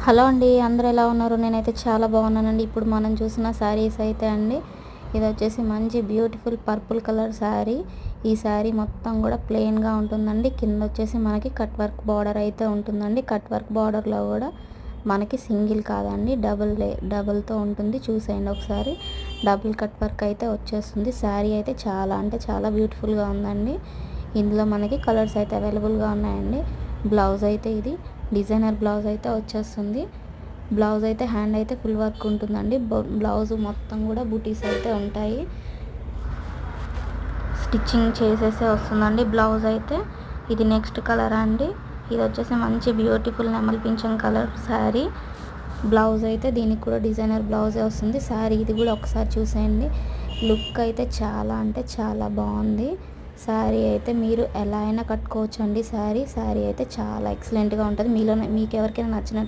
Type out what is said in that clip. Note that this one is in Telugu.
హలో అండి, అందరూ ఎలా ఉన్నారు? నేనైతే చాలా బాగున్నానండి. ఇప్పుడు మనం చూసిన శారీస్ అయితే అండి, ఇది వచ్చేసి మంచి బ్యూటిఫుల్ పర్పుల్ కలర్ శారీ. ఈ శారీ మొత్తం కూడా ప్లెయిన్గా ఉంటుందండి. కింద వచ్చేసి మనకి కట్ వర్క్ బార్డర్ అయితే ఉంటుందండి. కట్ వర్క్ బార్డర్లో కూడా మనకి సింగిల్ కాదండి, డబుల్తో ఉంటుంది. చూసేయండి ఒకసారి. డబుల్ కట్ వర్క్ అయితే వచ్చేస్తుంది. శారీ అయితే చాలా అంటే చాలా బ్యూటిఫుల్గా ఉందండి. ఇందులో మనకి కలర్స్ అయితే అవైలబుల్గా ఉన్నాయండి. బ్లౌజ్ అయితే ఇది డిజైనర్ బ్లౌజ్ అయితే వచ్చేస్తుంది. బ్లౌజ్ అయితే హ్యాండ్ అయితే ఫుల్ వర్క్ ఉంటుందండి. బ్లౌజ్ మొత్తం కూడా బూటీస్ అయితే ఉంటాయి. స్టిచ్చింగ్ చేసేసే వస్తుందండి బ్లౌజ్ అయితే. ఇది నెక్స్ట్ కలర్ అండి. ఇది వచ్చేసి మంచి బ్యూటిఫుల్ నెమల్ పింఛం కలర్ శారీ. బ్లౌజ్ అయితే దీనికి కూడా డిజైనర్ బ్లౌజే వస్తుంది. శారీ ఇది కూడా ఒకసారి చూసేయండి. లుక్ అయితే చాలా అంటే చాలా బాగుంది. శారీ అయితే మీరు ఎలా అయినా కట్టుకోవచ్చు అండి. శారీ అయితే చాలా ఎక్సలెంట్గా ఉంటుంది. మీకు ఎవరికైనా నచ్చినట్టు